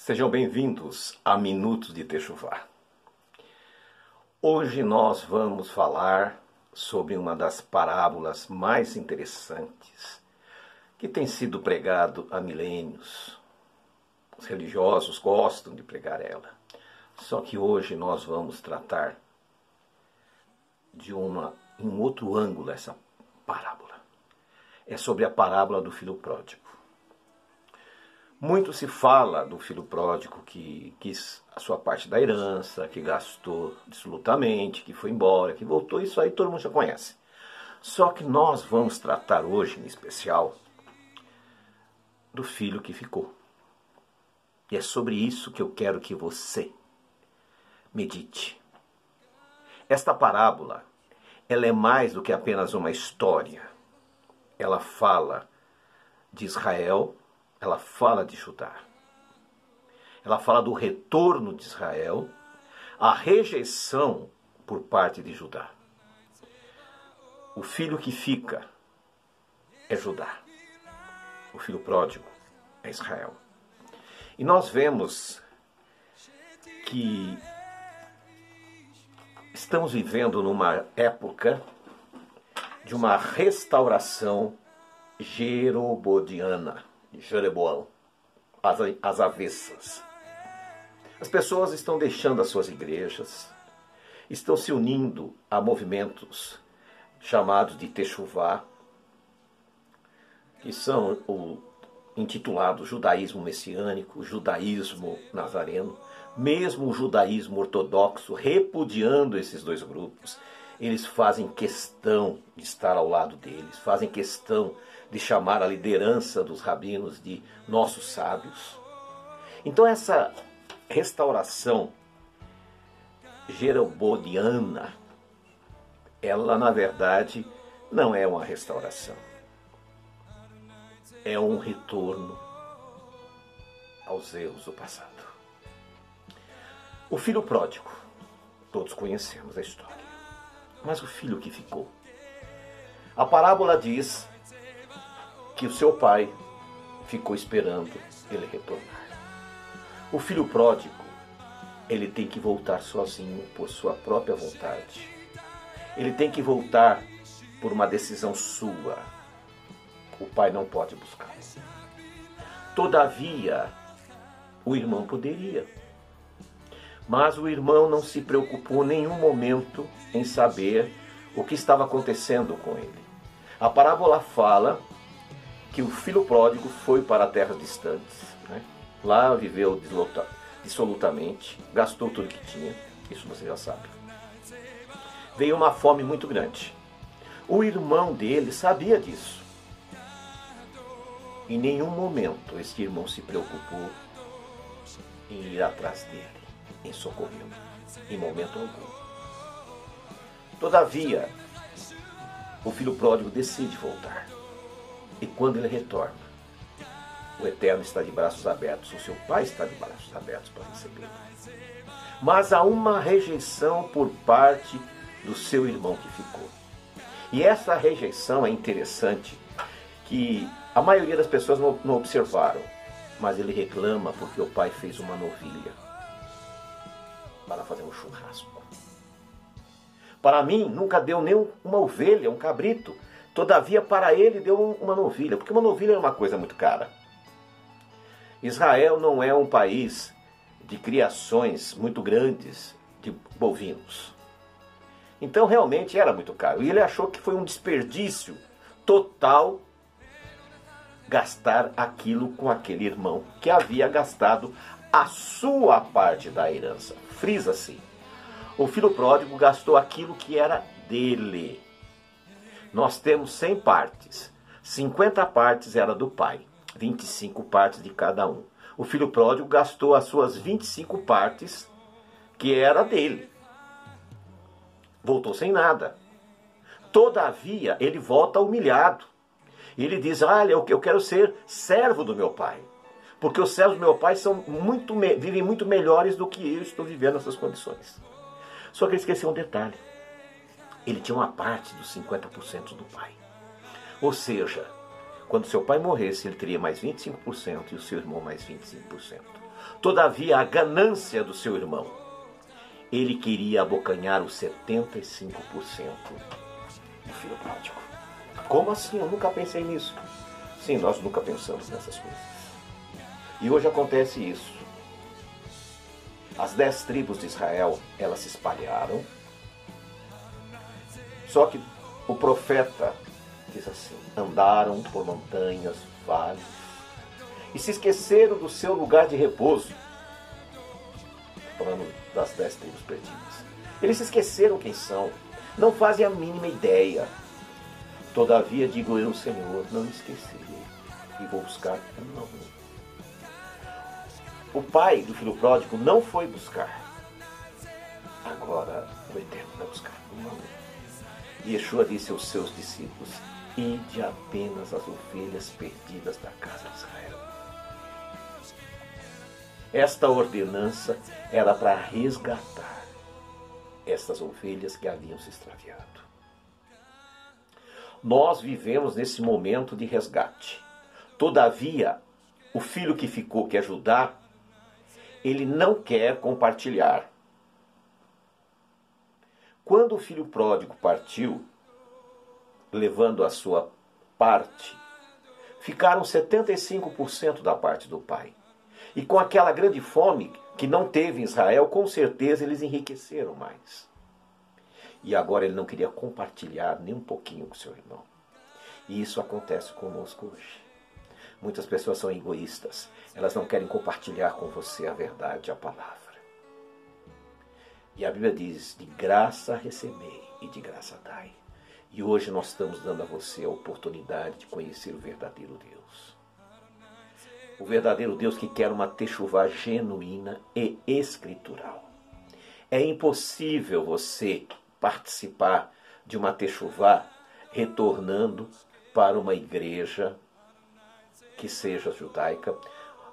Sejam bem-vindos a Minutos de Techuvá. Hoje nós vamos falar sobre uma das parábolas mais interessantes que tem sido pregado há milênios. Os religiosos gostam de pregar ela. Só que hoje nós vamos tratar de um outro ângulo essa parábola. É sobre a parábola do filho pródigo. Muito se fala do filho pródigo que quis a sua parte da herança, que gastou dissolutamente, que foi embora, que voltou, isso aí todo mundo já conhece. Só que nós vamos tratar hoje, em especial, do filho que ficou. E é sobre isso que eu quero que você medite. Esta parábola, ela é mais do que apenas uma história. Ela fala de Israel, ela fala de Judá. Ela fala do retorno de Israel, a rejeição por parte de Judá. O filho que fica é Judá. O filho pródigo é Israel. E nós vemos que estamos vivendo numa época de uma restauração jeroboamiana. De Jeroboão, as avessas. As pessoas estão deixando as suas igrejas, estão se unindo a movimentos chamados de Techuvá, que são o intitulado judaísmo messiânico, judaísmo nazareno, mesmo o judaísmo ortodoxo, repudiando esses dois grupos. Eles fazem questão de estar ao lado deles, fazem questão de chamar a liderança dos rabinos de nossos sábios. Então essa restauração jeroboamiana, ela na verdade não é uma restauração. É um retorno aos erros do passado. O filho pródigo, todos conhecemos a história. Mas o filho que ficou. A parábola diz que o seu pai ficou esperando ele retornar. O filho pródigo, ele tem que voltar sozinho por sua própria vontade. Ele tem que voltar por uma decisão sua. O pai não pode buscá-lo. Todavia, o irmão poderia. Mas o irmão não se preocupou em nenhum momento em saber o que estava acontecendo com ele. A parábola fala que o filho pródigo foi para terras distantes, né? Lá viveu dissolutamente, gastou tudo que tinha, isso você já sabe. Veio uma fome muito grande. O irmão dele sabia disso. Em nenhum momento esse irmão se preocupou em ir atrás dele, em socorrê-lo, em momento algum. Todavia, o filho pródigo decide voltar. E quando ele retorna, o Eterno está de braços abertos, o seu pai está de braços abertos para recebê-lo. Mas há uma rejeição por parte do seu irmão que ficou. E essa rejeição é interessante, que a maioria das pessoas não observaram, mas ele reclama porque o pai fez uma novilha para fazer um churrasco. Para mim, nunca deu nem uma ovelha, um cabrito. Todavia, para ele, deu uma novilha, porque uma novilha é uma coisa muito cara. Israel não é um país de criações muito grandes de bovinos. Então, realmente, era muito caro. E ele achou que foi um desperdício total gastar aquilo com aquele irmão que havia gastado a sua parte da herança. Frisa-se. O filho pródigo gastou aquilo que era dele. Nós temos 100 partes. 50 partes era do pai. 25 partes de cada um. O filho pródigo gastou as suas 25 partes que era dele. Voltou sem nada. Todavia, ele volta humilhado. Ele diz, olha, eu quero ser servo do meu pai. Porque os servos do meu pai vivem muito melhores do que eu estou vivendo nessas condições. Só que ele esqueceu um detalhe. Ele tinha uma parte dos 50% do pai. Ou seja, quando seu pai morresse, ele teria mais 25% e o seu irmão mais 25%. Todavia, a ganância do seu irmão, ele queria abocanhar os 75% do filho pródigo. Como assim? Eu nunca pensei nisso. Sim, nós nunca pensamos nessas coisas. E hoje acontece isso. As 10 tribos de Israel, elas se espalharam. Só que o profeta diz assim: andaram por montanhas, vales, e se esqueceram do seu lugar de repouso. Falando das 10 tribos perdidas. Eles se esqueceram quem são, não fazem a mínima ideia. Todavia digo eu, Senhor, não me esquecerei e vou buscar um a um. O pai do filho pródigo não foi buscar. Agora o Eterno vai buscar um a um. E Yeshua disse aos seus discípulos: ide apenas as ovelhas perdidas da casa de Israel. Esta ordenança era para resgatar estas ovelhas que haviam se extraviado. Nós vivemos nesse momento de resgate. Todavia, o filho que ficou, que é Judá, ele não quer compartilhar. Quando o filho pródigo partiu, levando a sua parte, ficaram 75% da parte do pai. E com aquela grande fome que não teve em Israel, com certeza eles enriqueceram mais. E agora ele não queria compartilhar nem um pouquinho com seu irmão. E isso acontece conosco hoje. Muitas pessoas são egoístas. Elas não querem compartilhar com você a verdade, a palavra. E a Bíblia diz: de graça recebei e de graça dai. E hoje nós estamos dando a você a oportunidade de conhecer o verdadeiro Deus. O verdadeiro Deus que quer uma techuvá genuína e escritural. É impossível você participar de uma techuvá retornando para uma igreja que seja judaica,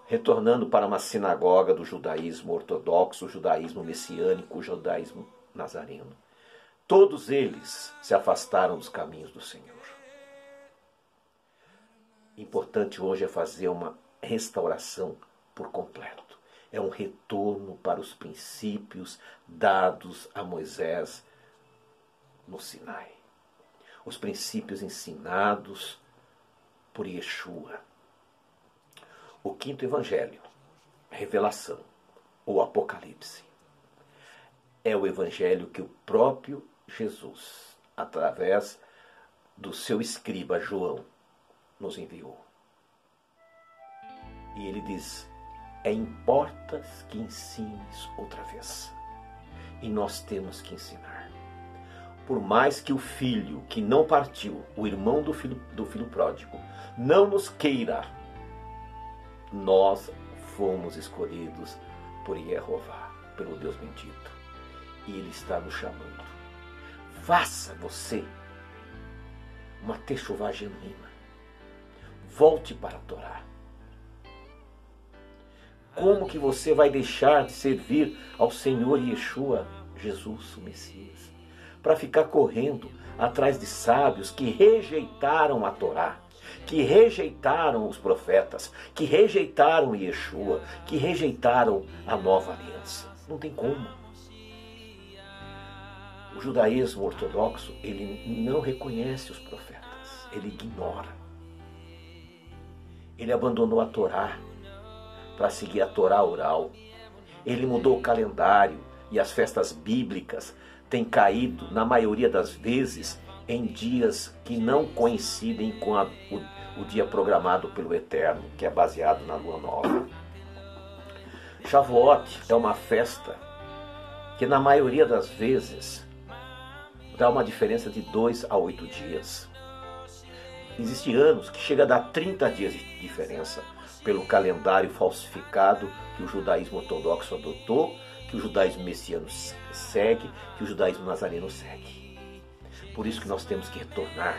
retornando para uma sinagoga do judaísmo ortodoxo, o judaísmo messiânico, o judaísmo nazareno. Todos eles se afastaram dos caminhos do Senhor. Importante hoje é fazer uma restauração por completo. É um retorno para os princípios dados a Moisés no Sinai. Os princípios ensinados por Yeshua. O quinto evangelho, revelação, ou Apocalipse, é o evangelho que o próprio Jesus, através do seu escriba João, nos enviou. E ele diz: importas que ensines outra vez. E nós temos que ensinar. Por mais que o filho que não partiu, o irmão do filho pródigo, não nos queira, nós fomos escolhidos por Jeová, pelo Deus bendito. E Ele está nos chamando. Faça você uma techuvá genuína. Volte para a Torá. Como que você vai deixar de servir ao Senhor Yeshua, Jesus, o Messias, para ficar correndo atrás de sábios que rejeitaram a Torá, que rejeitaram os profetas, que rejeitaram Yeshua, que rejeitaram a nova aliança? Não tem como. O judaísmo ortodoxo, ele não reconhece os profetas, ele ignora. Ele abandonou a Torá para seguir a Torá oral. Ele mudou o calendário e as festas bíblicas têm caído, na maioria das vezes, em dias que não coincidem com o dia programado pelo Eterno, que é baseado na Lua Nova. Shavuot é uma festa que, na maioria das vezes, dá uma diferença de 2 a 8 dias. Existem anos que chega a dar 30 dias de diferença pelo calendário falsificado que o judaísmo ortodoxo adotou, que o judaísmo messiano segue, que o judaísmo nazareno segue. Por isso que nós temos que retornar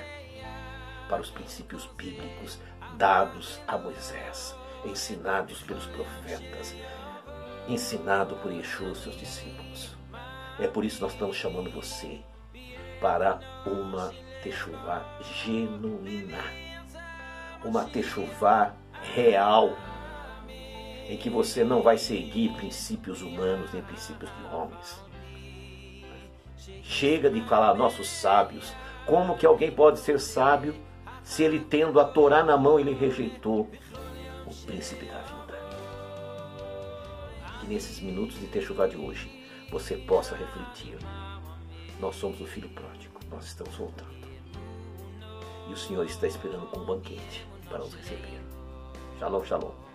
para os princípios bíblicos dados a Moisés, ensinados pelos profetas, ensinado por Yeshua, seus discípulos. É por isso que nós estamos chamando você para uma techuvá genuína, uma techuvá real, em que você não vai seguir princípios humanos nem princípios de homens. Chega de falar nossos sábios. Como que alguém pode ser sábio se ele, tendo a Torá na mão, ele rejeitou o príncipe da vida? Que nesses minutos de Techuvá de hoje você possa refletir. Nós somos o filho pródigo, nós estamos voltando. E o Senhor está esperando com um banquete para nos receber. Shalom, shalom.